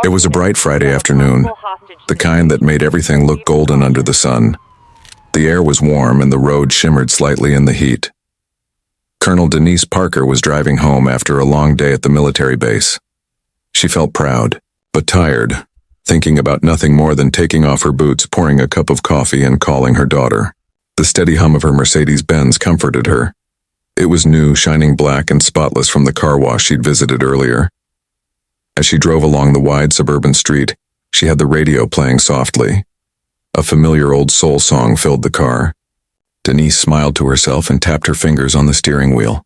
It was a bright Friday afternoon, the kind that made everything look golden under the sun. The air was warm and the road shimmered slightly in the heat. Colonel Denise Parker was driving home after a long day at the military base. She felt proud, but tired, thinking about nothing more than taking off her boots, pouring a cup of coffee, and calling her daughter. The steady hum of her Mercedes-Benz comforted her. It was new, shining black and spotless from the car wash she'd visited earlier. As she drove along the wide suburban street, she had the radio playing softly. A familiar old soul song filled the car. Denise smiled to herself and tapped her fingers on the steering wheel.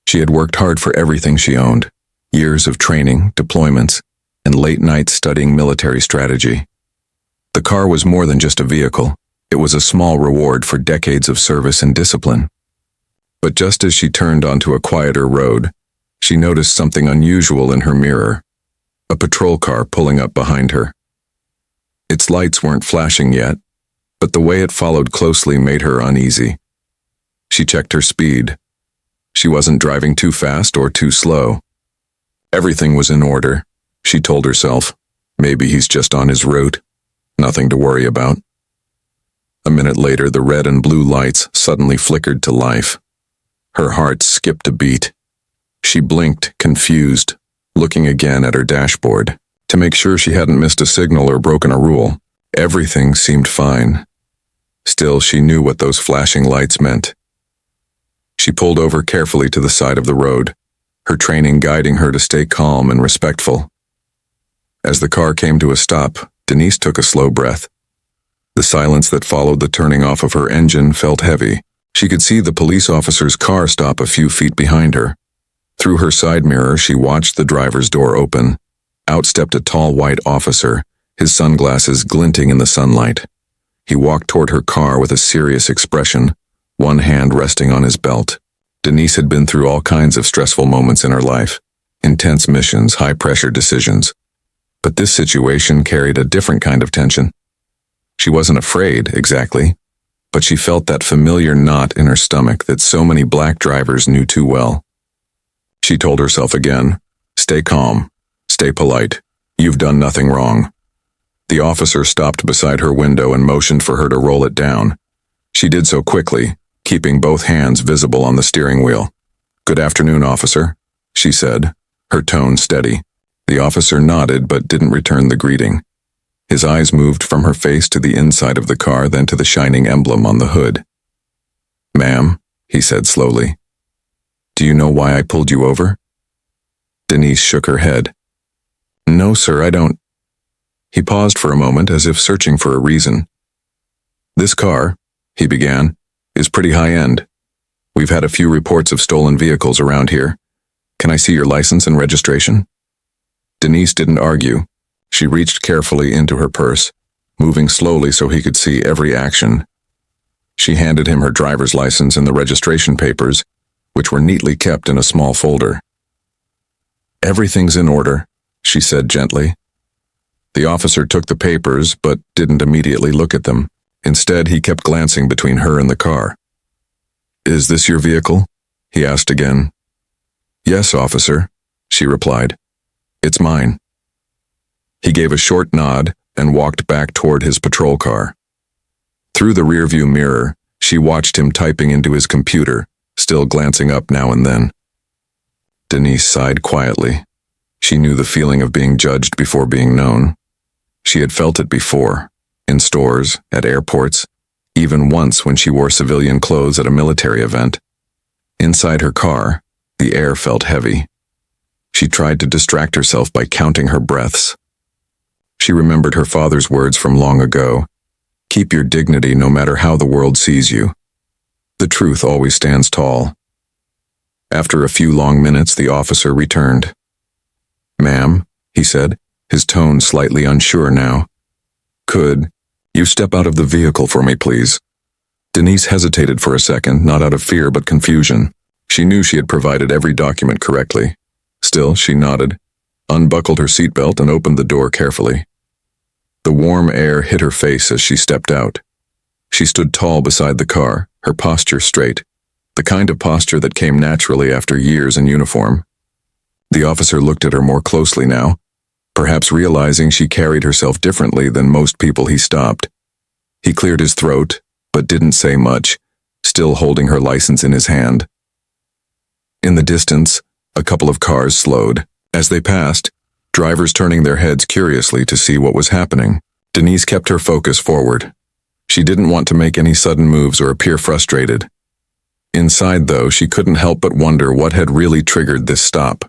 She had worked hard for everything she owned. Years of training, deployments, and late nights studying military strategy. The car was more than just a vehicle. It was a small reward for decades of service and discipline. But just as she turned onto a quieter road, she noticed something unusual in her mirror. A patrol car pulling up behind her. Its lights weren't flashing yet, but the way it followed closely made her uneasy. She checked her speed. She wasn't driving too fast or too slow. Everything was in order, she told herself. Maybe he's just on his route. Nothing to worry about. A minute later, the red and blue lights suddenly flickered to life. Her heart skipped a beat. She blinked, confused, looking again at her dashboard to make sure she hadn't missed a signal or broken a rule. Everything seemed fine. Still, she knew what those flashing lights meant. She pulled over carefully to the side of the road, her training guiding her to stay calm and respectful. As the car came to a stop, Denise took a slow breath. The silence that followed the turning off of her engine felt heavy. She could see the police officer's car stop a few feet behind her. Through her side mirror, she watched the driver's door open. Out stepped a tall white officer, his sunglasses glinting in the sunlight. He walked toward her car with a serious expression, one hand resting on his belt. Denise had been through all kinds of stressful moments in her life, intense missions, high-pressure decisions. But this situation carried a different kind of tension. She wasn't afraid, exactly, but she felt that familiar knot in her stomach that so many black drivers knew too well. She told herself again, "Stay calm, stay polite, you've done nothing wrong." The officer stopped beside her window and motioned for her to roll it down. She did so quickly, keeping both hands visible on the steering wheel. "Good afternoon, officer," she said, her tone steady. The officer nodded but didn't return the greeting. His eyes moved from her face to the inside of the car, then to the shining emblem on the hood. "Ma'am," he said slowly, "do you know why I pulled you over?" Denise shook her head. "No, sir, I don't." He paused for a moment as if searching for a reason. "This car," he began, "is pretty high-end. We've had a few reports of stolen vehicles around here. Can I see your license and registration?" Denise didn't argue. She reached carefully into her purse, moving slowly so he could see every action. She handed him her driver's license and the registration papers, which were neatly kept in a small folder. "Everything's in order," she said gently. The officer took the papers, but didn't immediately look at them. Instead, he kept glancing between her and the car. "Is this your vehicle?" he asked again. "Yes, officer," she replied. "It's mine." He gave a short nod and walked back toward his patrol car. Through the rearview mirror, she watched him typing into his computer, still glancing up now and then. Denise sighed quietly. She knew the feeling of being judged before being known. She had felt it before, in stores, at airports, even once when she wore civilian clothes at a military event. Inside her car, the air felt heavy. She tried to distract herself by counting her breaths. She remembered her father's words from long ago. "Keep your dignity no matter how the world sees you. The truth always stands tall." After a few long minutes, the officer returned. "Ma'am," he said, his tone slightly unsure now. "Could you step out of the vehicle for me, please?" Denise hesitated for a second, not out of fear but confusion. She knew she had provided every document correctly. Still, she nodded, unbuckled her seatbelt, and opened the door carefully. The warm air hit her face as she stepped out. She stood tall beside the car, her posture straight, the kind of posture that came naturally after years in uniform. The officer looked at her more closely now, perhaps realizing she carried herself differently than most people he stopped. He cleared his throat, but didn't say much, still holding her license in his hand. In the distance, a couple of cars slowed. As they passed, drivers turning their heads curiously to see what was happening. Denise kept her focus forward. She didn't want to make any sudden moves or appear frustrated. Inside, though, she couldn't help but wonder what had really triggered this stop.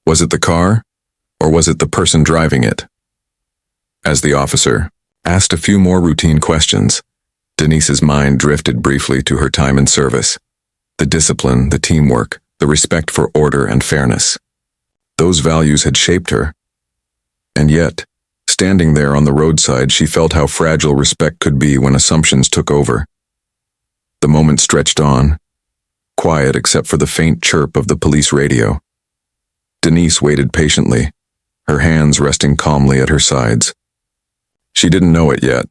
Was it the car, or was it the person driving it? As the officer asked a few more routine questions, Denise's mind drifted briefly to her time in service. The discipline, the teamwork, the respect for order and fairness. Those values had shaped her. And yet, standing there on the roadside, she felt how fragile respect could be when assumptions took over. The moment stretched on, quiet except for the faint chirp of the police radio. Denise waited patiently, her hands resting calmly at her sides. She didn't know it yet,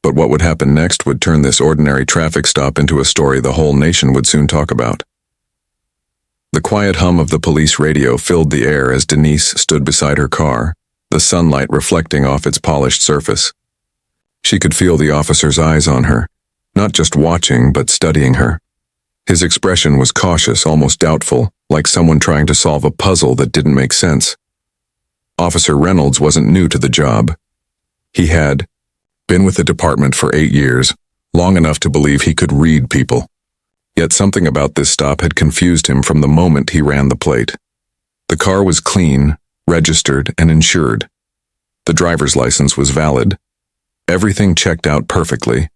but what would happen next would turn this ordinary traffic stop into a story the whole nation would soon talk about. The quiet hum of the police radio filled the air as Denise stood beside her car, the sunlight reflecting off its polished surface. She could feel the officer's eyes on her, not just watching but studying her. His expression was cautious, almost doubtful, like someone trying to solve a puzzle that didn't make sense. Officer Reynolds wasn't new to the job. He had been with the department for 8 years, long enough to believe he could read people. Yet something about this stop had confused him from the moment he ran the plate. The car was clean, registered, and insured. The driver's license was valid. Everything checked out perfectly.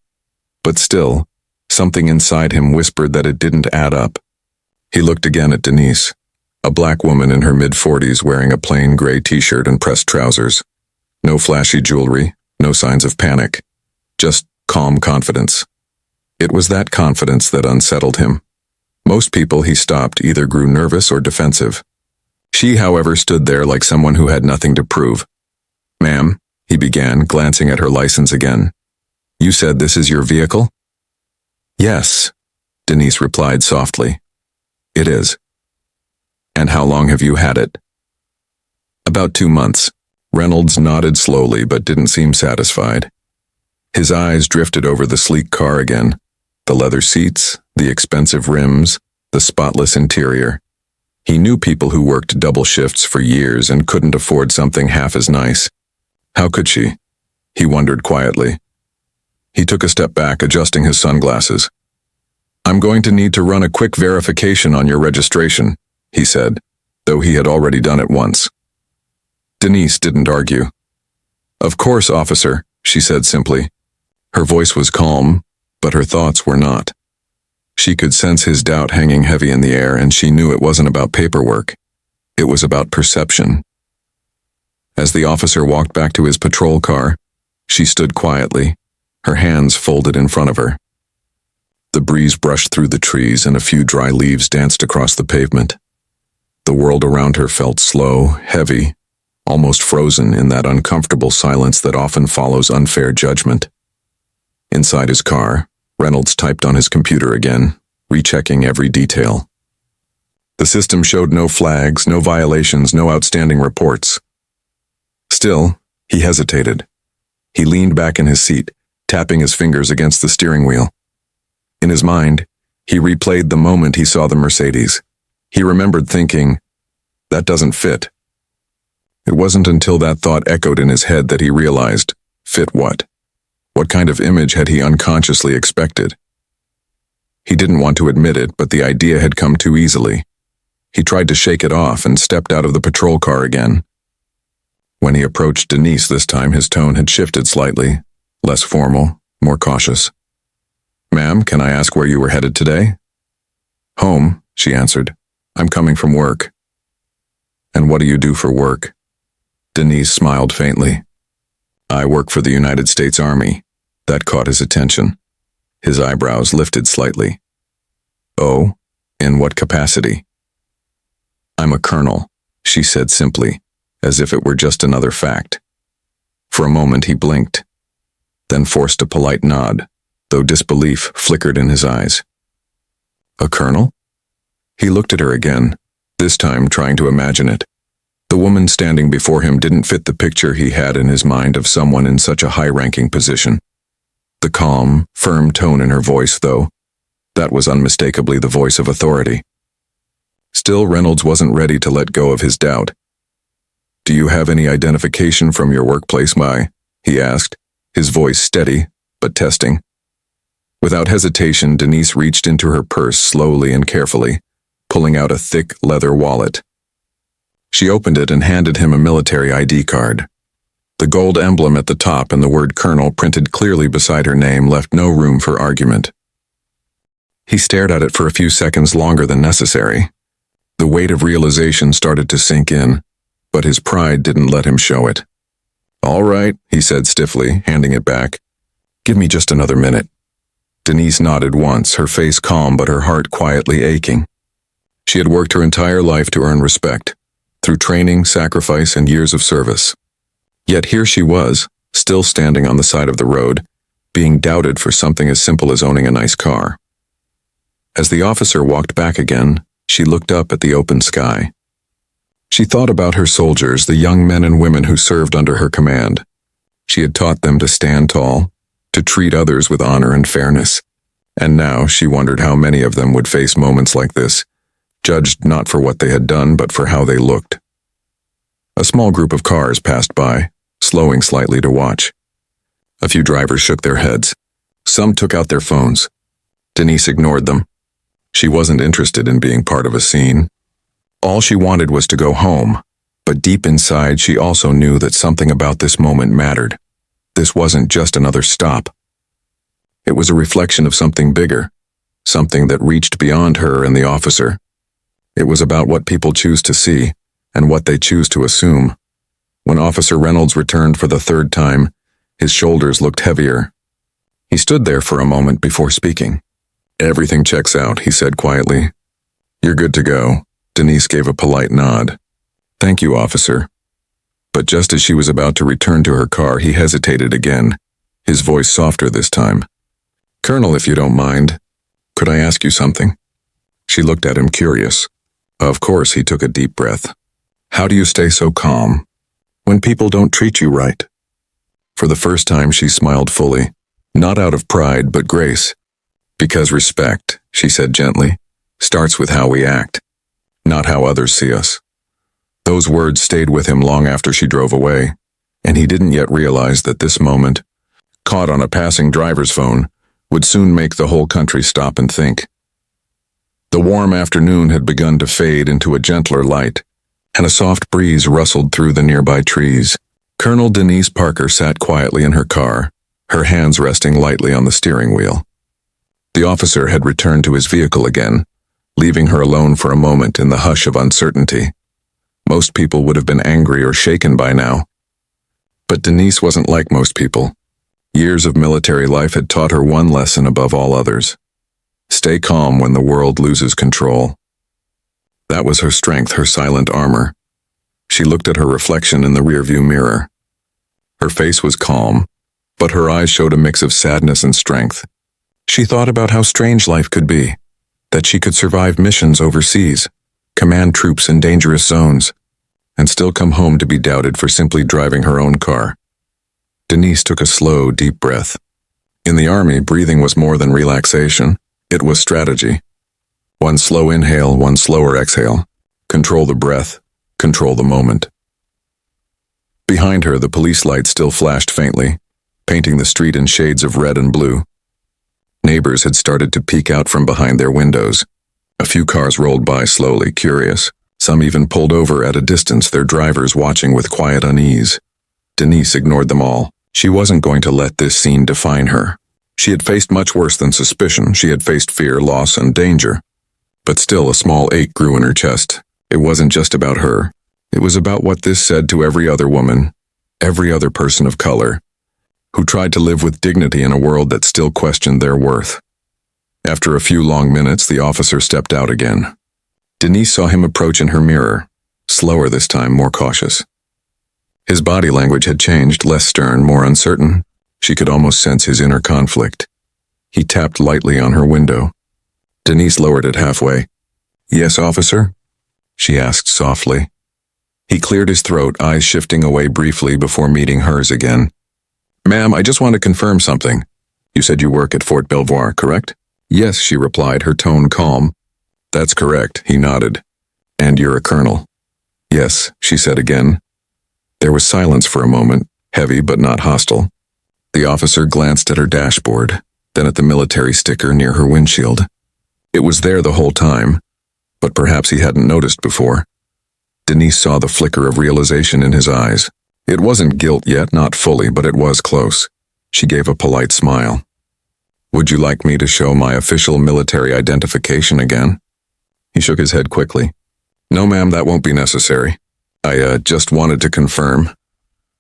But still, something inside him whispered that it didn't add up. He looked again at Denise, a black woman in her mid-40s wearing a plain gray t-shirt and pressed trousers. No flashy jewelry, no signs of panic, just calm confidence. It was that confidence that unsettled him. Most people he stopped either grew nervous or defensive. She, however, stood there like someone who had nothing to prove. "Ma'am," he began, glancing at her license again. "You said this is your vehicle?" "Yes," Denise replied softly. "It is." "And how long have you had it?" "About 2 months." Reynolds nodded slowly but didn't seem satisfied. His eyes drifted over the sleek car again, the leather seats, the expensive rims, the spotless interior. He knew people who worked double shifts for years and couldn't afford something half as nice. How could she? He wondered quietly. He took a step back, adjusting his sunglasses. "I'm going to need to run a quick verification on your registration," he said, though he had already done it once. Denise didn't argue. "Of course, officer," she said simply. Her voice was calm, but her thoughts were not. She could sense his doubt hanging heavy in the air, and she knew it wasn't about paperwork. It was about perception. As the officer walked back to his patrol car, she stood quietly, her hands folded in front of her. The breeze brushed through the trees and a few dry leaves danced across the pavement. The world around her felt slow, heavy, almost frozen in that uncomfortable silence that often follows unfair judgment. Inside his car, Reynolds typed on his computer again, rechecking every detail. The system showed no flags, no violations, no outstanding reports. Still, he hesitated. He leaned back in his seat, tapping his fingers against the steering wheel. In his mind, he replayed the moment he saw the Mercedes. He remembered thinking, "That doesn't fit." It wasn't until that thought echoed in his head that he realized, fit what? What kind of image had he unconsciously expected? He didn't want to admit it, but the idea had come too easily. He tried to shake it off and stepped out of the patrol car again. When he approached Denise this time, his tone had shifted slightly, less formal, more cautious. "Ma'am, can I ask where you were headed today?" "Home," she answered. "I'm coming from work." "And what do you do for work?" Denise smiled faintly. "I work for the United States Army." That caught his attention. His eyebrows lifted slightly. "Oh, in what capacity?" "I'm a colonel," she said simply, as if it were just another fact. For a moment he blinked, then forced a polite nod, though disbelief flickered in his eyes. "A colonel?" He looked at her again, this time trying to imagine it. The woman standing before him didn't fit the picture he had in his mind of someone in such a high-ranking position. The calm, firm tone in her voice, though, that was unmistakably the voice of authority. Still, Reynolds wasn't ready to let go of his doubt. "Do you have any identification from your workplace, Mai?" he asked, his voice steady, but testing. Without hesitation, Denise reached into her purse slowly and carefully, pulling out a thick leather wallet. She opened it and handed him a military ID card. The gold emblem at the top and the word Colonel printed clearly beside her name left no room for argument. He stared at it for a few seconds longer than necessary. The weight of realization started to sink in, but his pride didn't let him show it. "All right," he said stiffly, handing it back. "Give me just another minute." Denise nodded once, her face calm but her heart quietly aching. She had worked her entire life to earn respect, through training, sacrifice, and years of service. Yet here she was, still standing on the side of the road, being doubted for something as simple as owning a nice car. As the officer walked back again, she looked up at the open sky. She thought about her soldiers, the young men and women who served under her command. She had taught them to stand tall, to treat others with honor and fairness. And now she wondered how many of them would face moments like this, judged not for what they had done but for how they looked. A small group of cars passed by, slowing slightly to watch. A few drivers shook their heads. Some took out their phones. Denise ignored them. She wasn't interested in being part of a scene. All she wanted was to go home, but deep inside she also knew that something about this moment mattered. This wasn't just another stop. It was a reflection of something bigger, something that reached beyond her and the officer. It was about what people choose to see and what they choose to assume. When Officer Reynolds returned for the third time, his shoulders looked heavier. He stood there for a moment before speaking. "Everything checks out," he said quietly. "You're good to go." Denise gave a polite nod. "Thank you, officer." But just as she was about to return to her car, he hesitated again, his voice softer this time. "Colonel, if you don't mind, could I ask you something?" She looked at him curious. Of course, he took a deep breath. "How do you stay so calm when people don't treat you right?" For the first time, she smiled fully, not out of pride, but grace. "Because respect," she said gently, "starts with how we act, not how others see us." Those words stayed with him long after she drove away, and he didn't yet realize that this moment, caught on a passing driver's phone, would soon make the whole country stop and think. The warm afternoon had begun to fade into a gentler light, and a soft breeze rustled through the nearby trees. Colonel Denise Parker sat quietly in her car, her hands resting lightly on the steering wheel. The officer had returned to his vehicle again, leaving her alone for a moment in the hush of uncertainty. Most people would have been angry or shaken by now. But Denise wasn't like most people. Years of military life had taught her one lesson above all others. Stay calm when the world loses control. That was her strength, her silent armor. She looked at her reflection in the rearview mirror. Her face was calm, but her eyes showed a mix of sadness and strength. She thought about how strange life could be, that she could survive missions overseas, command troops in dangerous zones, and still come home to be doubted for simply driving her own car. Denise took a slow, deep breath. In the Army, breathing was more than relaxation. It was strategy. One slow inhale, one slower exhale. Control the breath, control the moment. Behind her, the police lights still flashed faintly, painting the street in shades of red and blue. Neighbors had started to peek out from behind their windows. A few cars rolled by slowly, curious. Some even pulled over at a distance, their drivers watching with quiet unease. Denise ignored them all. She wasn't going to let this scene define her. She had faced much worse than suspicion. She had faced fear, loss, and danger. But still, a small ache grew in her chest. It wasn't just about her. It was about what this said to every other woman, every other person of color, who tried to live with dignity in a world that still questioned their worth. After a few long minutes, the officer stepped out again. Denise saw him approach in her mirror, slower this time, more cautious. His body language had changed, less stern, more uncertain. She could almost sense his inner conflict. He tapped lightly on her window. Denise lowered it halfway. "Yes, officer?" she asked softly. He cleared his throat, eyes shifting away briefly before meeting hers again. "Ma'am, I just want to confirm something. You said you work at Fort Belvoir, correct?" "Yes," she replied, her tone calm. "That's correct," he nodded. "And you're a colonel?" "Yes," she said again. There was silence for a moment, heavy but not hostile. The officer glanced at her dashboard, then at the military sticker near her windshield. It was there the whole time, but perhaps he hadn't noticed before. Denise saw the flicker of realization in his eyes. It wasn't guilt yet, not fully, but it was close. She gave a polite smile. "Would you like me to show my official military identification again?" He shook his head quickly. "No, ma'am, that won't be necessary. I just wanted to confirm."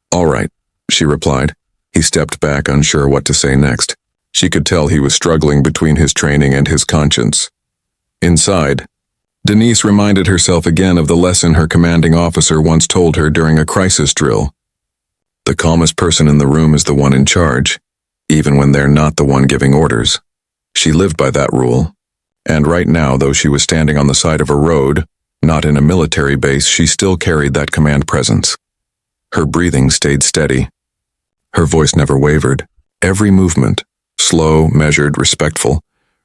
"All right," she replied. He stepped back, unsure what to say next. She could tell he was struggling between his training and his conscience. Inside, Denise reminded herself again of the lesson her commanding officer once told her during a crisis drill. The calmest person in the room is the one in charge, even when they're not the one giving orders. She lived by that rule. And right now, though she was standing on the side of a road, not in a military base, she still carried that command presence. Her breathing stayed steady. Her voice never wavered. Every movement, slow, measured, respectful,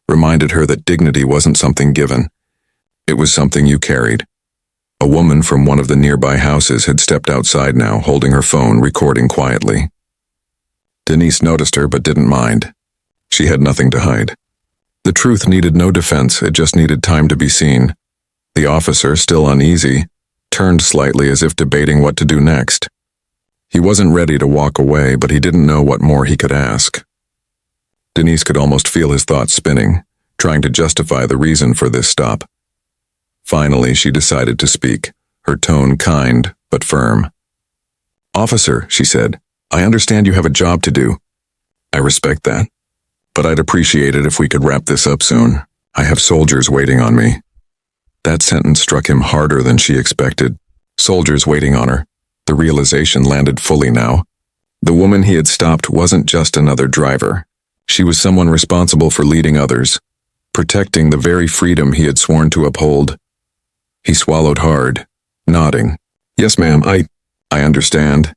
reminded her that dignity wasn't something given. It was something you carried. A woman from one of the nearby houses had stepped outside now, holding her phone, recording quietly. Denise noticed her but didn't mind. She had nothing to hide. The truth needed no defense, it just needed time to be seen. The officer, still uneasy, turned slightly as if debating what to do next. He wasn't ready to walk away, but he didn't know what more he could ask. Denise could almost feel his thoughts spinning, trying to justify the reason for this stop. Finally, she decided to speak, her tone kind but firm. "Officer," she said, "I understand you have a job to do. I respect that, but I'd appreciate it if we could wrap this up soon. I have soldiers waiting on me." That sentence struck him harder than she expected. Soldiers waiting on her. The realization landed fully now. The woman he had stopped wasn't just another driver. She was someone responsible for leading others, protecting the very freedom he had sworn to uphold. He swallowed hard, nodding. "Yes, ma'am, I understand."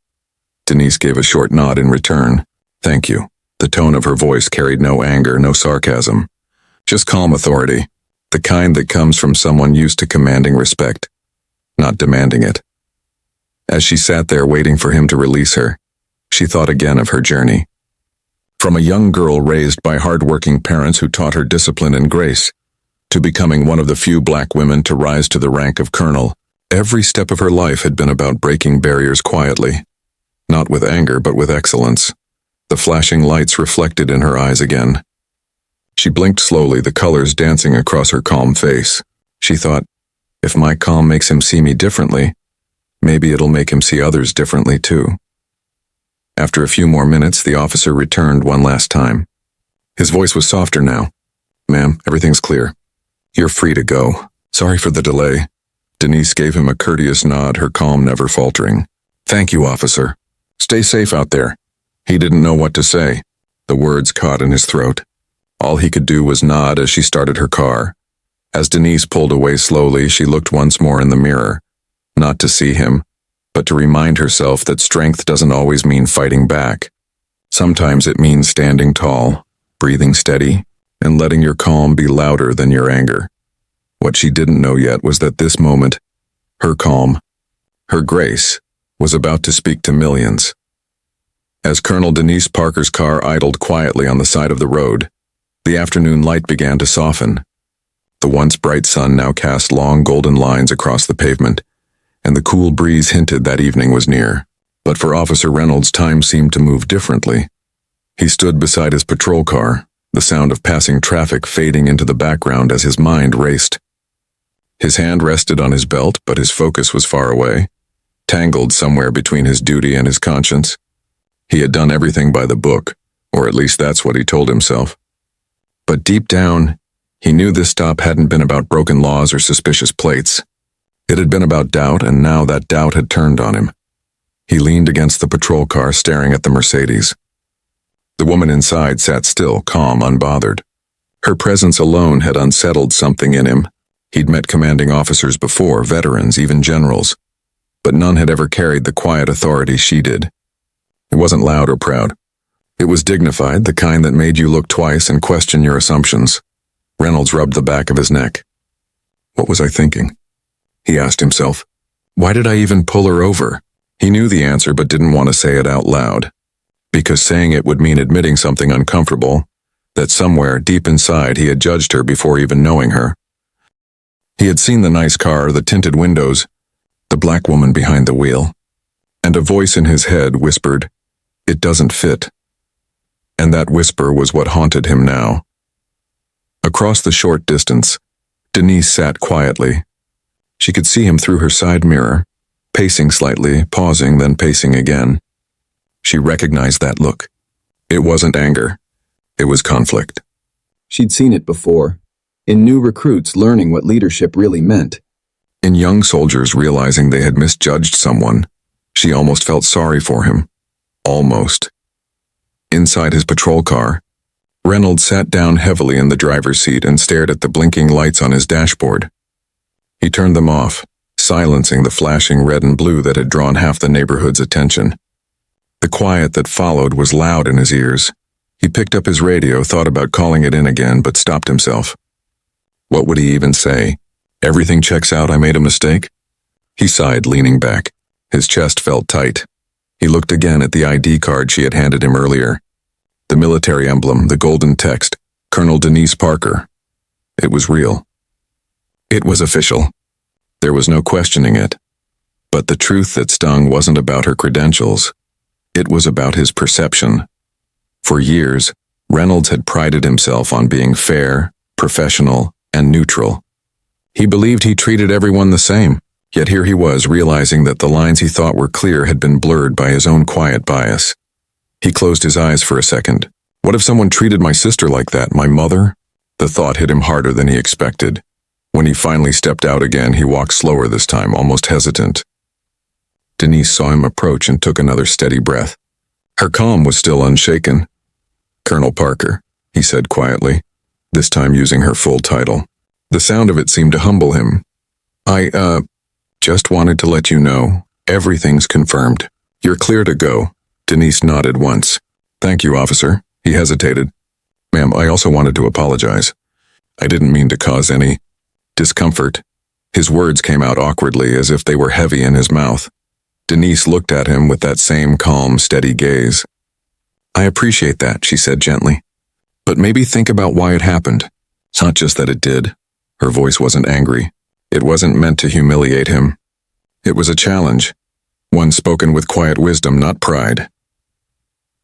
Denise gave a short nod in return. "Thank you." The tone of her voice carried no anger, no sarcasm. Just calm authority, the kind that comes from someone used to commanding respect, not demanding it. As she sat there waiting for him to release her, she thought again of her journey. From a young girl raised by hard-working parents who taught her discipline and grace, to becoming one of the few black women to rise to the rank of colonel, every step of her life had been about breaking barriers quietly, not with anger but with excellence. The flashing lights reflected in her eyes again. She blinked slowly, the colors dancing across her calm face. She thought, if my calm makes him see me differently, maybe it'll make him see others differently too. After a few more minutes, the officer returned one last time. His voice was softer now. "Ma'am, everything's clear. You're free to go. Sorry for the delay." Denise gave him a courteous nod, her calm never faltering. "Thank you, officer. Stay safe out there." He didn't know what to say. The words caught in his throat. All he could do was nod as she started her car. As Denise pulled away slowly, she looked once more in the mirror, not to see him, but to remind herself that strength doesn't always mean fighting back. Sometimes it means standing tall, breathing steady, and letting your calm be louder than your anger. What she didn't know yet was that this moment, her calm, her grace, was about to speak to millions. As Colonel Denise Parker's car idled quietly on the side of the road, the afternoon light began to soften. The once bright sun now cast long golden lines across the pavement, and the cool breeze hinted that evening was near. But for Officer Reynolds, time seemed to move differently. He stood beside his patrol car, the sound of passing traffic fading into the background as his mind raced. His hand rested on his belt, but his focus was far away, tangled somewhere between his duty and his conscience. He had done everything by the book, or at least that's what he told himself. But deep down, he knew this stop hadn't been about broken laws or suspicious plates. It had been about doubt, and now that doubt had turned on him. He leaned against the patrol car, staring at the Mercedes. The woman inside sat still, calm, unbothered. Her presence alone had unsettled something in him. He'd met commanding officers before, veterans, even generals. but none had ever carried the quiet authority she did. It wasn't loud or proud. It was dignified, the kind that made you look twice and question your assumptions. Reynolds rubbed the back of his neck. What was I thinking? He asked himself. Why did I even pull her over? He knew the answer but didn't want to say it out loud, because saying it would mean admitting something uncomfortable, that somewhere deep inside he had judged her before even knowing her. He had seen the nice car, the tinted windows, the black woman behind the wheel, and a voice in his head whispered, "It doesn't fit." And that whisper was what haunted him now. Across the short distance, Denise sat quietly. She could see him through her side mirror, pacing slightly, pausing, then pacing again. She recognized that look. It wasn't anger. It was conflict. She'd seen it before, in new recruits learning what leadership really meant. In young soldiers realizing they had misjudged someone, she almost felt sorry for him. Almost. Inside his patrol car, Reynolds sat down heavily in the driver's seat and stared at the blinking lights on his dashboard. He turned them off, silencing the flashing red and blue that had drawn half the neighborhood's attention. The quiet that followed was loud in his ears. He picked up his radio, thought about calling it in again, but stopped himself. What would he even say? Everything checks out, I made a mistake? He sighed, leaning back. His chest felt tight. He looked again at the ID card she had handed him earlier. The military emblem, the golden text, Colonel Denise Parker. It was real. It was official. There was no questioning it. But the truth that stung wasn't about her credentials. It was about his perception. For years, Reynolds had prided himself on being fair, professional, and neutral. He believed he treated everyone the same, yet here he was realizing that the lines he thought were clear had been blurred by his own quiet bias. He closed his eyes for a second. What if someone treated my sister like that, my mother? The thought hit him harder than he expected. When he finally stepped out again, he walked slower this time, almost hesitant. Denise saw him approach and took another steady breath. Her calm was still unshaken. Colonel Parker, he said quietly, this time using her full title. The sound of it seemed to humble him. I, just wanted to let you know, everything's confirmed. You're clear to go. Denise nodded once. Thank you, officer. He hesitated. Ma'am, I also wanted to apologize. I didn't mean to cause any discomfort. His words came out awkwardly, as if they were heavy in his mouth. Denise looked at him with that same calm, steady gaze. I appreciate that, she said gently. But maybe think about why it happened. It's not just that it did. Her voice wasn't angry. It wasn't meant to humiliate him. It was a challenge, one spoken with quiet wisdom, not pride.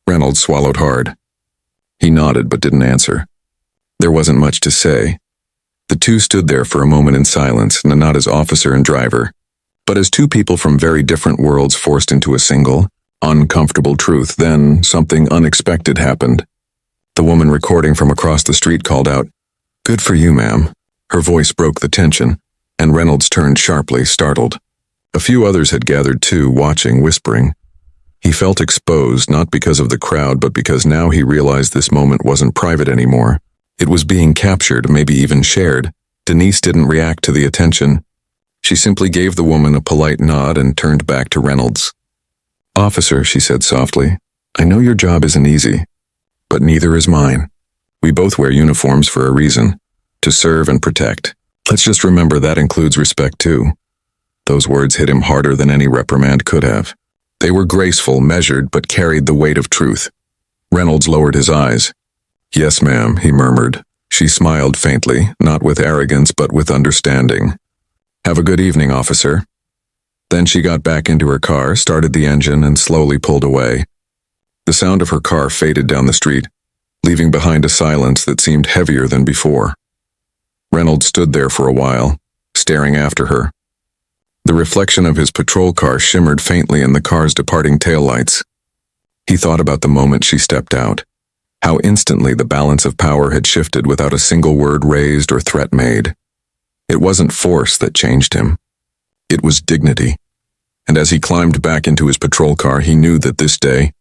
Reynolds swallowed hard. He nodded but didn't answer. There wasn't much to say. The two stood there for a moment in silence, not as officer and driver, but as two people from very different worlds forced into a single, uncomfortable truth. Then something unexpected happened. The woman recording from across the street called out, "Good for you, ma'am." Her voice broke the tension, and Reynolds turned sharply, startled. A few others had gathered too, watching, whispering. He felt exposed, not because of the crowd, but because now he realized this moment wasn't private anymore. It was being captured, maybe even shared. Denise didn't react to the attention. She simply gave the woman a polite nod and turned back to Reynolds. Officer, she said softly, I know your job isn't easy, but neither is mine. We both wear uniforms for a reason, to serve and protect. Let's just remember that includes respect too. Those words hit him harder than any reprimand could have. They were graceful, measured, but carried the weight of truth. Reynolds lowered his eyes. Yes, ma'am, he murmured. She smiled faintly, not with arrogance, but with understanding. Have a good evening, officer. Then she got back into her car, started the engine, and slowly pulled away. The sound of her car faded down the street, leaving behind a silence that seemed heavier than before. Reynolds stood there for a while, staring after her. The reflection of his patrol car shimmered faintly in the car's departing taillights. He thought about the moment she stepped out, how instantly the balance of power had shifted without a single word raised or threat made. It wasn't force that changed him. It was dignity. And as he climbed back into his patrol car, he knew that this day,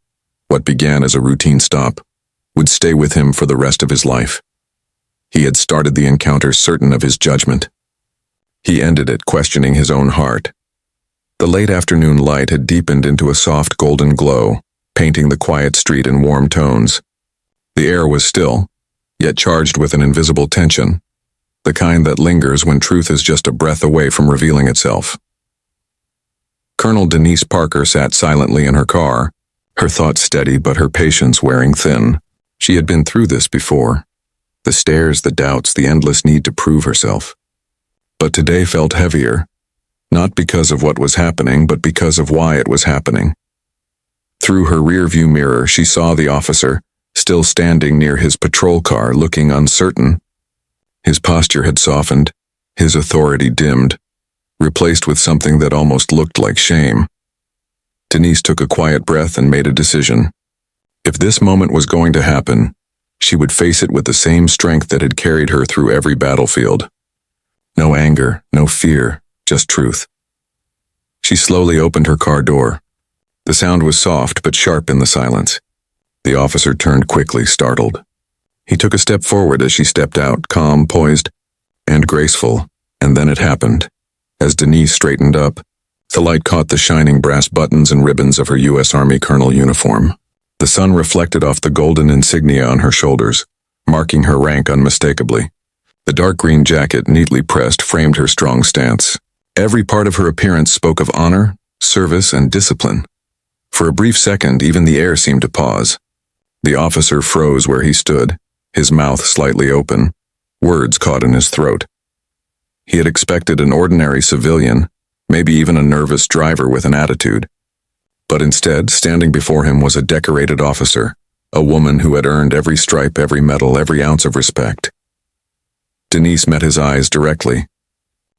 what began as a routine stop, would stay with him for the rest of his life. He had started the encounter certain of his judgment. He ended it questioning his own heart. The late afternoon light had deepened into a soft golden glow, painting the quiet street in warm tones. The air was still, yet charged with an invisible tension, the kind that lingers when truth is just a breath away from revealing itself. Colonel Denise Parker sat silently in her car, her thoughts steady but her patience wearing thin. She had been through this before. The stares, the doubts, the endless need to prove herself. But today felt heavier, not because of what was happening, but because of why it was happening. Through her rear-view mirror, she saw the officer, still standing near his patrol car, looking uncertain. His posture had softened, his authority dimmed, replaced with something that almost looked like shame. Denise took a quiet breath and made a decision. If this moment was going to happen, she would face it with the same strength that had carried her through every battlefield. No anger, no fear, just truth. She slowly opened her car door. The sound was soft but sharp in the silence. The officer turned quickly, startled. He took a step forward as she stepped out, calm, poised, and graceful, and then it happened. As Denise straightened up, the light caught the shining brass buttons and ribbons of her U.S. Army colonel uniform. The sun reflected off the golden insignia on her shoulders, marking her rank unmistakably. The dark green jacket, neatly pressed, framed her strong stance. Every part of her appearance spoke of honor, service, and discipline. For a brief second, even the air seemed to pause. The officer froze where he stood, his mouth slightly open, words caught in his throat. He had expected an ordinary civilian, maybe even a nervous driver with an attitude. But instead, standing before him was a decorated officer, a woman who had earned every stripe, every medal, every ounce of respect. Denise met his eyes directly.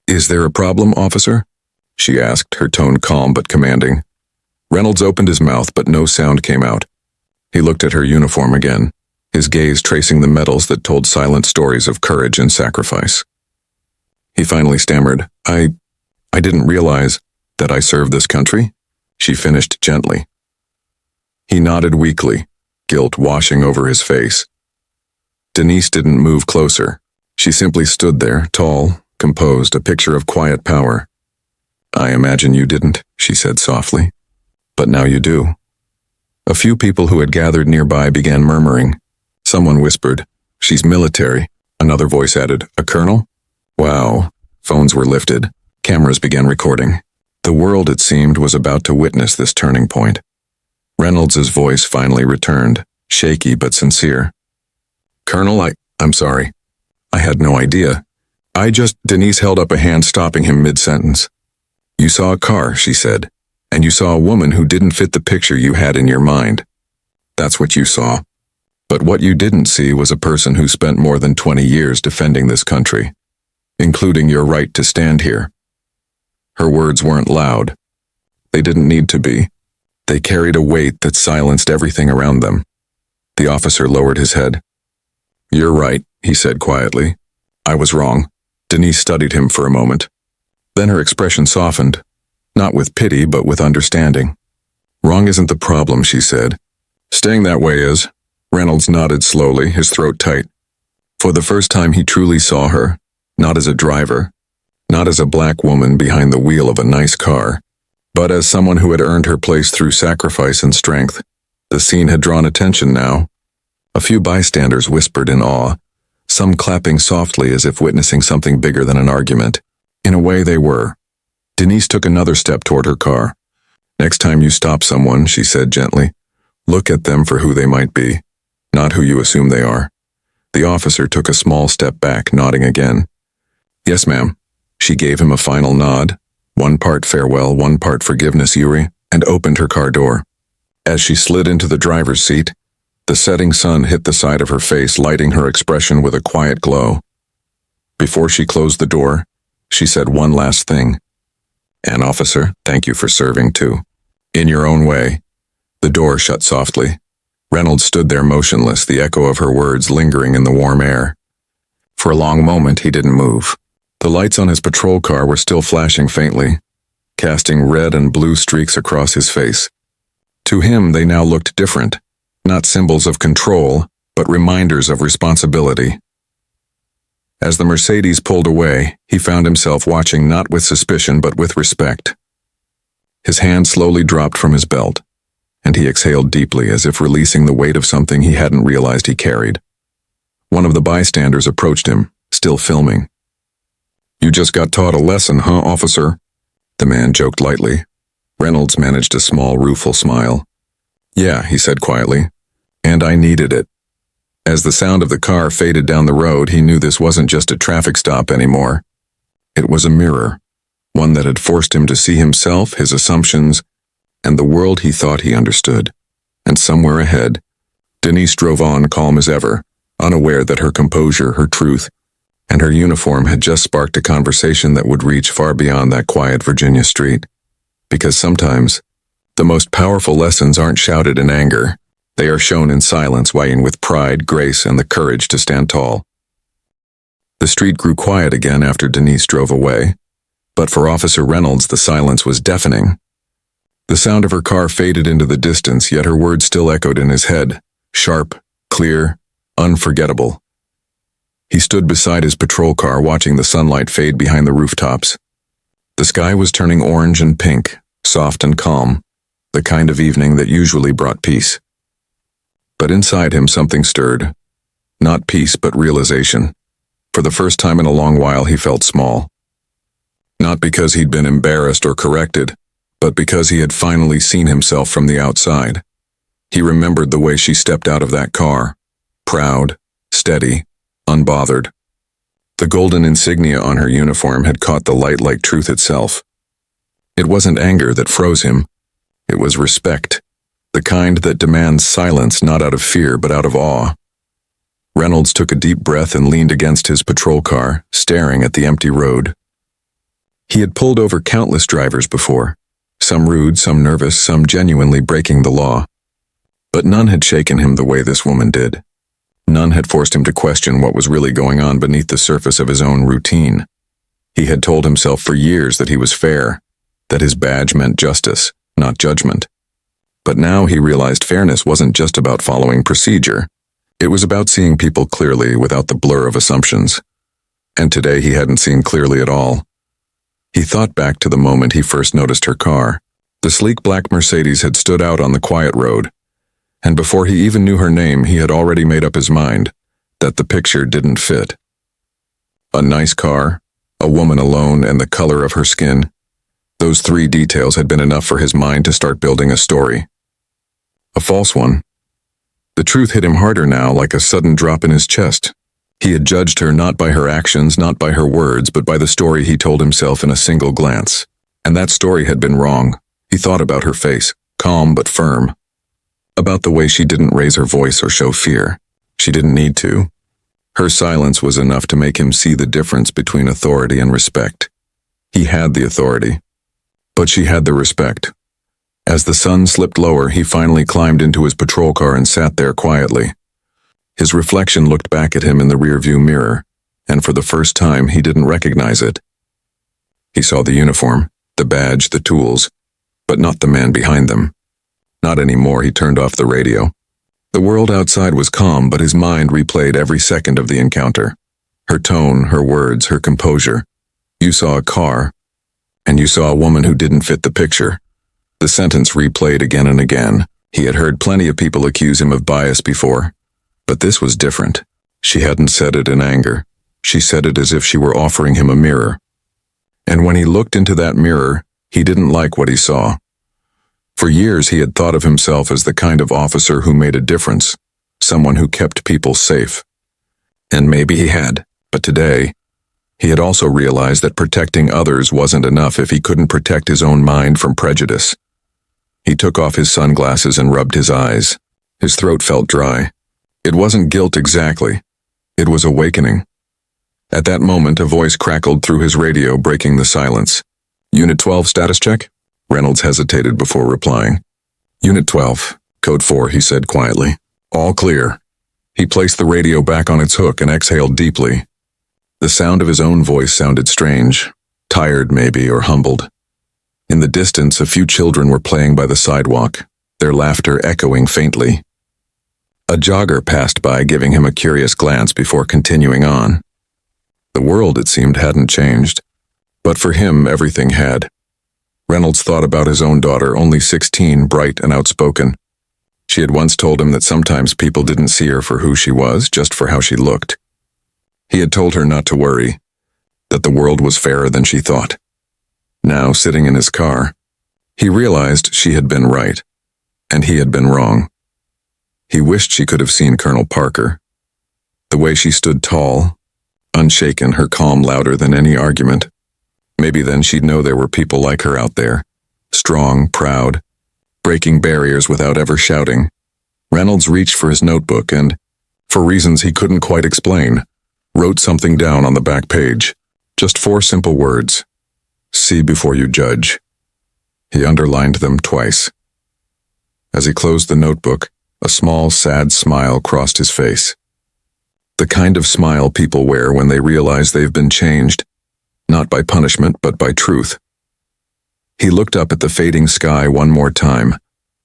"Is there a problem, officer?" she asked, her tone calm but commanding. Reynolds opened his mouth, but no sound came out. He looked at her uniform again, his gaze tracing the medals that told silent stories of courage and sacrifice. He finally stammered, I didn't realize that I served this country," she finished gently. He nodded weakly, guilt washing over his face. Denise didn't move closer. She simply stood there, tall, composed, a picture of quiet power. "I imagine you didn't," she said softly. "But now you do." A few people who had gathered nearby began murmuring. Someone whispered, "She's military." Another voice added, "A colonel?" Wow. Phones were lifted. Cameras began recording. The world, it seemed, was about to witness this turning point. Reynolds's voice finally returned, shaky but sincere. "Colonel, I'm sorry. I had no idea. Denise held up a hand, stopping him mid-sentence. "You saw a car," she said, "and you saw a woman who didn't fit the picture you had in your mind. That's what you saw. But what you didn't see was a person who spent more than 20 years defending this country, including your right to stand here." Her words weren't loud. They didn't need to be. They carried a weight that silenced everything around them. The officer lowered his head. "You're right," he said quietly. "I was wrong." Denise studied him for a moment. Then her expression softened, not with pity but with understanding. "Wrong isn't the problem," she said. "Staying that way is." Reynolds nodded slowly, his throat tight. For the first time he truly saw her, not as a driver, not as a black woman behind the wheel of a nice car, but as someone who had earned her place through sacrifice and strength. The scene had drawn attention now. A few bystanders whispered in awe, some clapping softly as if witnessing something bigger than an argument. In a way they were. Denise took another step toward her car. "Next time you stop someone," she said gently, "look at them for who they might be, not who you assume they are." The officer took a small step back, nodding again. "Yes, ma'am." She gave him a final nod, one part farewell, one part forgiveness, Yuri, and opened her car door. As she slid into the driver's seat, the setting sun hit the side of her face, lighting her expression with a quiet glow. Before she closed the door, she said one last thing. "And officer, thank you for serving too. In your own way." The door shut softly. Reynolds stood there motionless, the echo of her words lingering in the warm air. For a long moment he didn't move. The lights on his patrol car were still flashing faintly, casting red and blue streaks across his face. To him they now looked different, not symbols of control, but reminders of responsibility. As the Mercedes pulled away, he found himself watching not with suspicion but with respect. His hand slowly dropped from his belt, and he exhaled deeply as if releasing the weight of something he hadn't realized he carried. One of the bystanders approached him, still filming. "You just got taught a lesson, huh, officer?" The man joked lightly. Reynolds managed a small, rueful smile. "Yeah," he said quietly, "and I needed it." As the sound of the car faded down the road, he knew this wasn't just a traffic stop anymore. It was a mirror, one that had forced him to see himself, his assumptions, and the world he thought he understood. And somewhere ahead, Denise drove on calm as ever, unaware that her composure, her truth, and her uniform had just sparked a conversation that would reach far beyond that quiet Virginia street. Because sometimes, the most powerful lessons aren't shouted in anger. They are shown in silence, weighing with pride, grace, and the courage to stand tall. The street grew quiet again after Denise drove away, but for Officer Reynolds the silence was deafening. The sound of her car faded into the distance, yet her words still echoed in his head, sharp, clear, unforgettable. He stood beside his patrol car, watching the sunlight fade behind the rooftops. The sky was turning orange and pink, soft and calm, the kind of evening that usually brought peace. But inside him something stirred. Not peace, but realization. For the first time in a long while he felt small. Not because he'd been embarrassed or corrected, but because he had finally seen himself from the outside. He remembered the way she stepped out of that car. Proud, steady, unbothered. The golden insignia on her uniform had caught the light like truth itself. It wasn't anger that froze him. It was respect. The kind that demands silence not out of fear but out of awe. Reynolds took a deep breath and leaned against his patrol car, staring at the empty road. He had pulled over countless drivers before, some rude, some nervous, some genuinely breaking the law. But none had shaken him the way this woman did. None had forced him to question what was really going on beneath the surface of his own routine. He had told himself for years that he was fair, that his badge meant justice, not judgment. But now he realized fairness wasn't just about following procedure. It was about seeing people clearly without the blur of assumptions. And today he hadn't seen clearly at all. He thought back to the moment he first noticed her car. The sleek black Mercedes had stood out on the quiet road, and before he even knew her name, he had already made up his mind that the picture didn't fit. A nice car, a woman alone, and the color of her skin. Those three details had been enough for his mind to start building a story. A false one. The truth hit him harder now, like a sudden drop in his chest. He had judged her not by her actions, not by her words, but by the story he told himself in a single glance. And that story had been wrong. He thought about her face, calm but firm. About the way she didn't raise her voice or show fear. She didn't need to. Her silence was enough to make him see the difference between authority and respect. He had the authority, but she had the respect. As the sun slipped lower, he finally climbed into his patrol car and sat there quietly. His reflection looked back at him in the rearview mirror, and for the first time he didn't recognize it. He saw the uniform, the badge, the tools, but not the man behind them. Not anymore. He turned off the radio. The world outside was calm, but his mind replayed every second of the encounter. Her tone, her words, her composure. You saw a car, and you saw a woman who didn't fit the picture. The sentence replayed again and again. He had heard plenty of people accuse him of bias before, but this was different. She hadn't said it in anger. She said it as if she were offering him a mirror. And when he looked into that mirror, he didn't like what he saw. For years he had thought of himself as the kind of officer who made a difference, someone who kept people safe. And maybe he had, but today, he had also realized that protecting others wasn't enough if he couldn't protect his own mind from prejudice. He took off his sunglasses and rubbed his eyes. His throat felt dry. It wasn't guilt exactly. It was awakening. At that moment, a voice crackled through his radio, breaking the silence. Unit 12 status check? Reynolds hesitated before replying. Unit 12, Code 4, he said quietly. All clear. He placed the radio back on its hook and exhaled deeply. The sound of his own voice sounded strange, tired maybe, or humbled. In the distance, a few children were playing by the sidewalk, their laughter echoing faintly. A jogger passed by, giving him a curious glance before continuing on. The world, it seemed, hadn't changed, but for him everything had. Reynolds thought about his own daughter, only 16, bright and outspoken. She had once told him that sometimes people didn't see her for who she was, just for how she looked. He had told her not to worry, that the world was fairer than she thought. Now, sitting in his car, he realized she had been right, and he had been wrong. He wished she could have seen Colonel Parker. The way she stood tall, unshaken, her calm louder than any argument. Maybe then she'd know there were people like her out there, strong, proud, breaking barriers without ever shouting. Reynolds reached for his notebook and, for reasons he couldn't quite explain, wrote something down on the back page. Just 4 simple words. See before you judge. He underlined them twice. As he closed the notebook, a small, sad smile crossed his face. The kind of smile people wear when they realize they've been changed, not by punishment but by truth. He looked up at the fading sky one more time,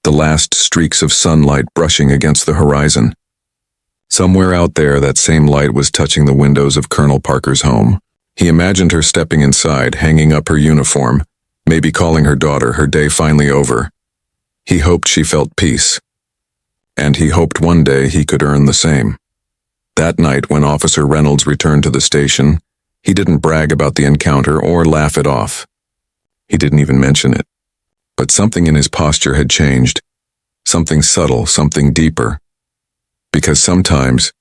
the last streaks of sunlight brushing against the horizon. Somewhere out there, that same light was touching the windows of Colonel Parker's home. He imagined her stepping inside, hanging up her uniform, maybe calling her daughter, her day finally over. He hoped she felt peace. And he hoped one day he could earn the same. That night, when Officer Reynolds returned to the station, he didn't brag about the encounter or laugh it off. He didn't even mention it. But something in his posture had changed. Something subtle, something deeper. Because sometimes,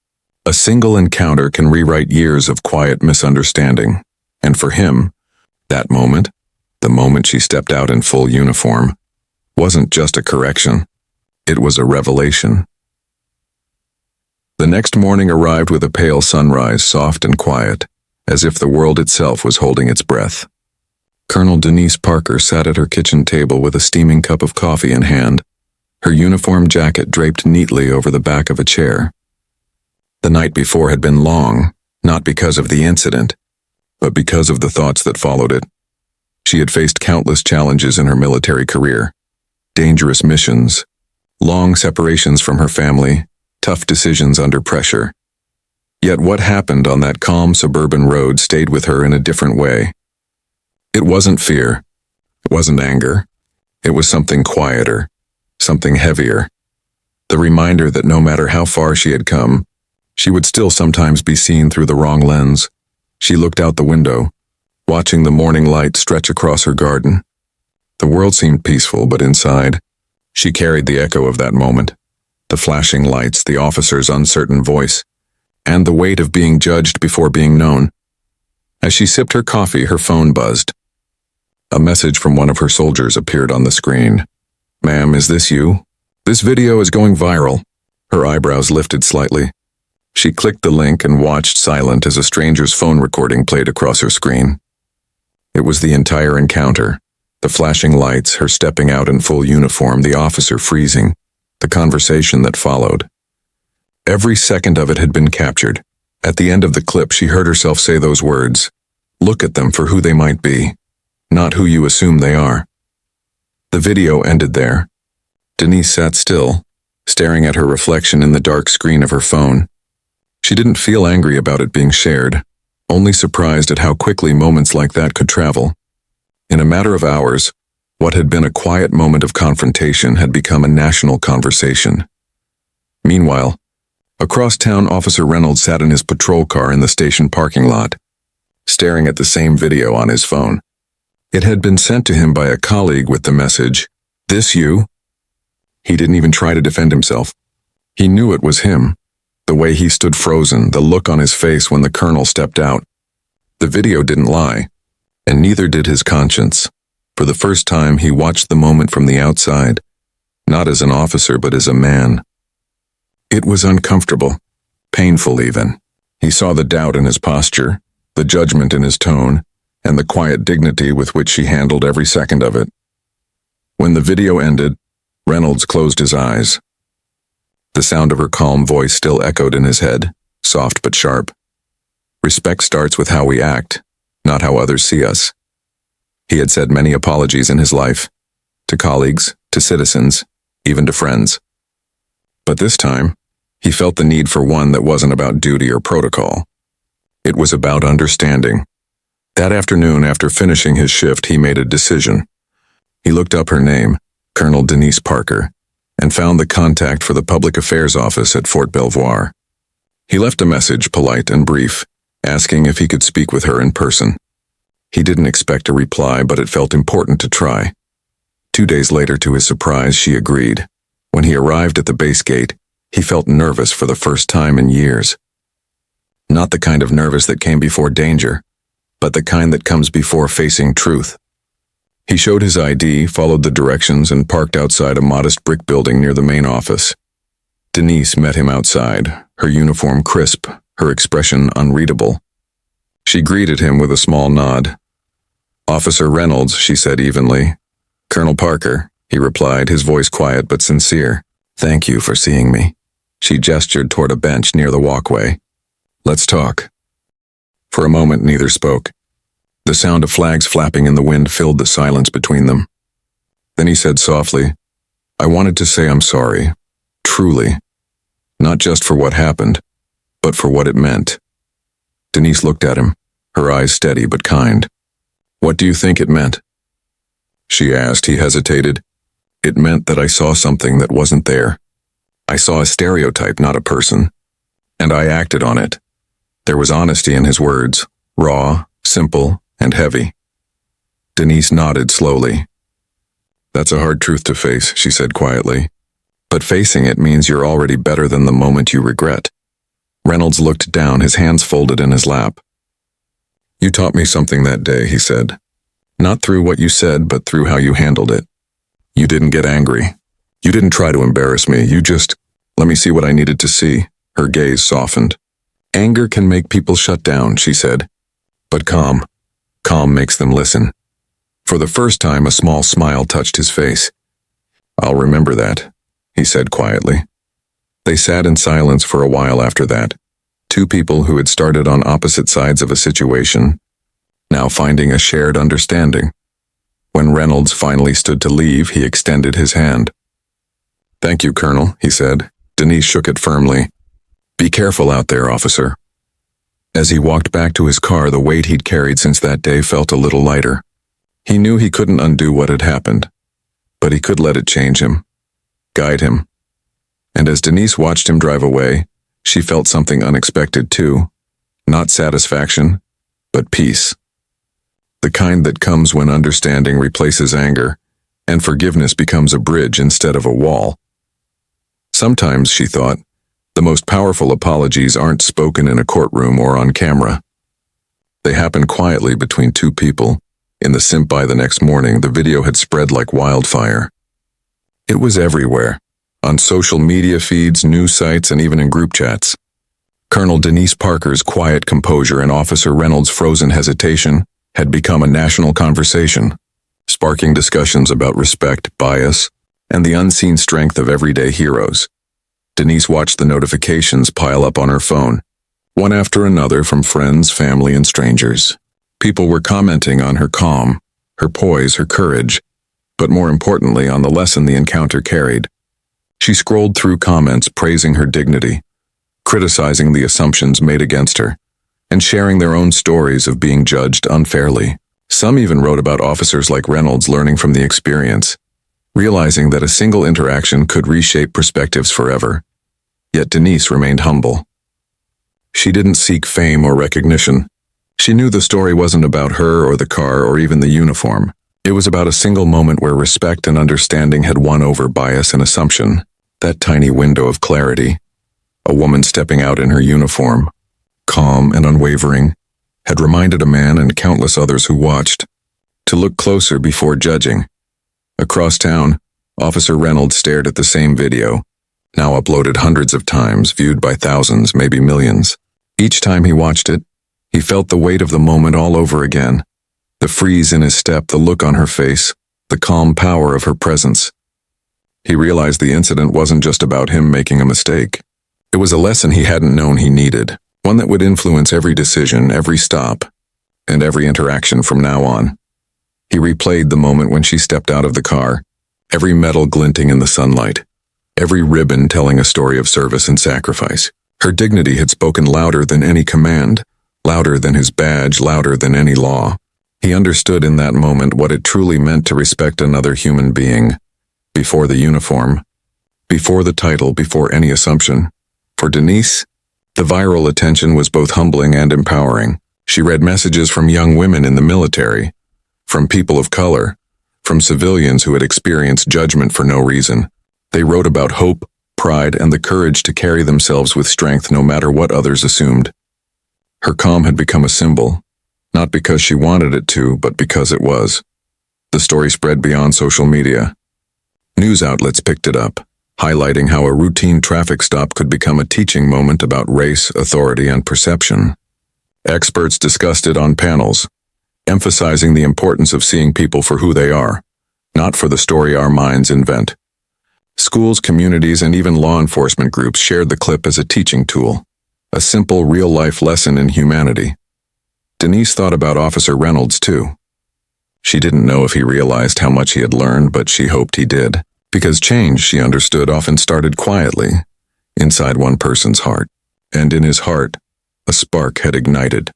a single encounter can rewrite years of quiet misunderstanding. And for him, that moment, the moment she stepped out in full uniform, wasn't just a correction. It was a revelation. The next morning arrived with a pale sunrise, soft and quiet, as if the world itself was holding its breath. Colonel Denise Parker sat at her kitchen table with a steaming cup of coffee in hand, her uniform jacket draped neatly over the back of a chair. The night before had been long, not because of the incident, but because of the thoughts that followed it. She had faced countless challenges in her military career, dangerous missions, long separations from her family, tough decisions under pressure. Yet what happened on that calm suburban road stayed with her in a different way. It wasn't fear. It wasn't anger. It was something quieter, something heavier. The reminder that no matter how far she had come, she would still sometimes be seen through the wrong lens. She looked out the window, watching the morning light stretch across her garden. The world seemed peaceful, but inside, she carried the echo of that moment. The flashing lights, the officer's uncertain voice, and the weight of being judged before being known. As she sipped her coffee, her phone buzzed. A message from one of her soldiers appeared on the screen. "Ma'am, is this you? This video is going viral." Her eyebrows lifted slightly. She clicked the link and watched silent as a stranger's phone recording played across her screen. It was the entire encounter. The flashing lights, her stepping out in full uniform, the officer freezing, the conversation that followed. Every second of it had been captured. At the end of the clip, she heard herself say those words. Look at them for who they might be, not who you assume they are. The video ended there. Denise sat still, staring at her reflection in the dark screen of her phone. She didn't feel angry about it being shared, only surprised at how quickly moments like that could travel. In a matter of hours, what had been a quiet moment of confrontation had become a national conversation. Meanwhile, across town, Officer Reynolds sat in his patrol car in the station parking lot, staring at the same video on his phone. It had been sent to him by a colleague with the message, "This you?" He didn't even try to defend himself. He knew it was him. The way he stood frozen, the look on his face when the colonel stepped out. The video didn't lie, and neither did his conscience. For the first time, he watched the moment from the outside, not as an officer but as a man. It was uncomfortable, painful even. He saw the doubt in his posture, the judgment in his tone, and the quiet dignity with which she handled every second of it. When the video ended, Reynolds closed his eyes. The sound of her calm voice still echoed in his head, soft but sharp. Respect starts with how we act, not how others see us. He had said many apologies in his life, to colleagues, to citizens, even to friends. But this time, he felt the need for one that wasn't about duty or protocol. It was about understanding. That afternoon, after finishing his shift, he made a decision. He looked up her name, Colonel Denise Parker, and found the contact for the Public Affairs Office at Fort Belvoir. He left a message, polite and brief, asking if he could speak with her in person. He didn't expect a reply, but it felt important to try. 2 days later, to his surprise, she agreed. When he arrived at the base gate, he felt nervous for the first time in years. Not the kind of nervous that came before danger, but the kind that comes before facing truth. He showed his ID, followed the directions, and parked outside a modest brick building near the main office. Denise met him outside, her uniform crisp, her expression unreadable. She greeted him with a small nod. "Officer Reynolds," she said evenly. "Colonel Parker," he replied, his voice quiet but sincere. "Thank you for seeing me." She gestured toward a bench near the walkway. "Let's talk." For a moment, neither spoke. The sound of flags flapping in the wind filled the silence between them. Then he said softly, "I wanted to say I'm sorry. Truly. Not just for what happened, but for what it meant." Denise looked at him, her eyes steady but kind. "What do you think it meant?" she asked. He hesitated. "It meant that I saw something that wasn't there. I saw a stereotype, not a person. And I acted on it." There was honesty in his words, raw, simple, and heavy. Denise nodded slowly. "That's a hard truth to face," she said quietly. "But facing it means you're already better than the moment you regret." Reynolds looked down, his hands folded in his lap. "You taught me something that day," he said. "Not through what you said, but through how you handled it. You didn't get angry. You didn't try to embarrass me. You just, let me see what I needed to see." Her gaze softened. "Anger can make people shut down," she said. "But calm makes them listen." For the first time, a small smile touched his face. "I'll remember that," he said quietly. They sat in silence for a while after that, two people who had started on opposite sides of a situation, now finding a shared understanding. When Reynolds finally stood to leave, he extended his hand. "Thank you, Colonel," he said. Denise shook it firmly. "Be careful out there, officer." As he walked back to his car, the weight he'd carried since that day felt a little lighter. He knew he couldn't undo what had happened, but he could let it change him, guide him. And as Denise watched him drive away, she felt something unexpected too. Not satisfaction, but peace. The kind that comes when understanding replaces anger, and forgiveness becomes a bridge instead of a wall. Sometimes, she thought, the most powerful apologies aren't spoken in a courtroom or on camera. They happen quietly between two people. In the Simp by the next morning, the video had spread like wildfire. It was everywhere, on social media feeds, news sites, and even in group chats. Colonel Denise Parker's quiet composure and Officer Reynolds' frozen hesitation had become a national conversation, sparking discussions about respect, bias, and the unseen strength of everyday heroes. Denise watched the notifications pile up on her phone, one after another from friends, family, and strangers. People were commenting on her calm, her poise, her courage, but more importantly on the lesson the encounter carried. She scrolled through comments praising her dignity, criticizing the assumptions made against her, and sharing their own stories of being judged unfairly. Some even wrote about officers like Reynolds learning from the experience, realizing that a single interaction could reshape perspectives forever. Yet Denise remained humble. She didn't seek fame or recognition. She knew the story wasn't about her or the car or even the uniform. It was about a single moment where respect and understanding had won over bias and assumption. That tiny window of clarity, a woman stepping out in her uniform, calm and unwavering, had reminded a man and countless others who watched to look closer before judging. Across town, Officer Reynolds stared at the same video, now uploaded hundreds of times, viewed by thousands, maybe millions. Each time he watched it, he felt the weight of the moment all over again. The freeze in his step, the look on her face, the calm power of her presence. He realized the incident wasn't just about him making a mistake. It was a lesson he hadn't known he needed, one that would influence every decision, every stop, and every interaction from now on. He replayed the moment when she stepped out of the car, every metal glinting in the sunlight, every ribbon telling a story of service and sacrifice. Her dignity had spoken louder than any command, louder than his badge, louder than any law. He understood in that moment what it truly meant to respect another human being, before the uniform, before the title, before any assumption. For Denise, the viral attention was both humbling and empowering. She read messages from young women in the military, from people of color, from civilians who had experienced judgment for no reason. They wrote about hope, pride, and the courage to carry themselves with strength no matter what others assumed. Her calm had become a symbol, not because she wanted it to, but because it was. The story spread beyond social media. News outlets picked it up, highlighting how a routine traffic stop could become a teaching moment about race, authority, and perception. Experts discussed it on panels, emphasizing the importance of seeing people for who they are, not for the story our minds invent. Schools, communities, and even law enforcement groups shared the clip as a teaching tool, a simple, real-life lesson in humanity. Denise thought about Officer Reynolds, too. She didn't know if he realized how much he had learned, but she hoped he did, because change, she understood, often started quietly, inside one person's heart. And in his heart, a spark had ignited,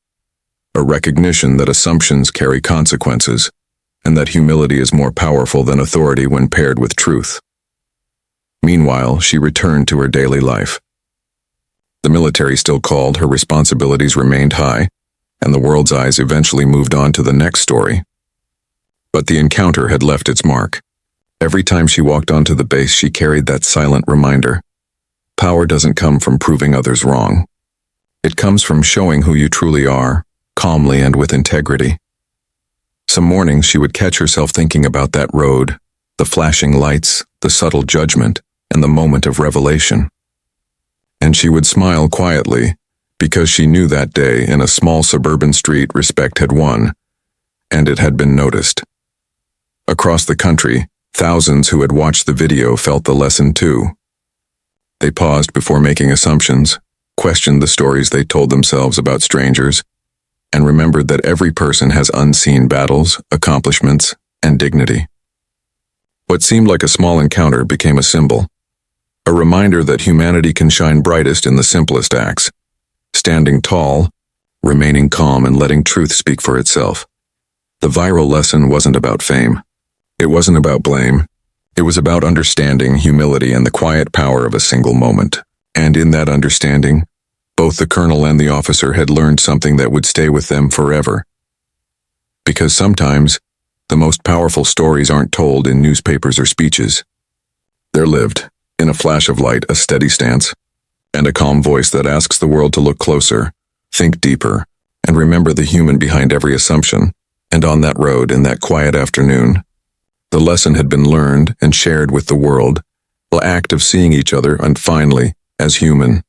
a recognition that assumptions carry consequences, and that humility is more powerful than authority when paired with truth. Meanwhile, she returned to her daily life. The military still called, her responsibilities remained high, and the world's eyes eventually moved on to the next story. But the encounter had left its mark. Every time she walked onto the base, she carried that silent reminder. Power doesn't come from proving others wrong. It comes from showing who you truly are, calmly and with integrity. Some mornings she would catch herself thinking about that road, the flashing lights, the subtle judgment, and the moment of revelation. And she would smile quietly, because she knew that day in a small suburban street respect had won, and it had been noticed. Across the country, thousands who had watched the video felt the lesson too. They paused before making assumptions, questioned the stories they told themselves about strangers, and remembered that every person has unseen battles, accomplishments, and dignity. What seemed like a small encounter became a symbol, a reminder that humanity can shine brightest in the simplest acts, standing tall, remaining calm, and letting truth speak for itself. The viral lesson wasn't about fame. It wasn't about blame. It was about understanding, humility, and the quiet power of a single moment. And in that understanding, both the colonel and the officer had learned something that would stay with them forever. Because sometimes, the most powerful stories aren't told in newspapers or speeches. They're lived, in a flash of light, a steady stance, and a calm voice that asks the world to look closer, think deeper, and remember the human behind every assumption. And on that road, in that quiet afternoon, the lesson had been learned and shared with the world, the act of seeing each other, and finally, as human.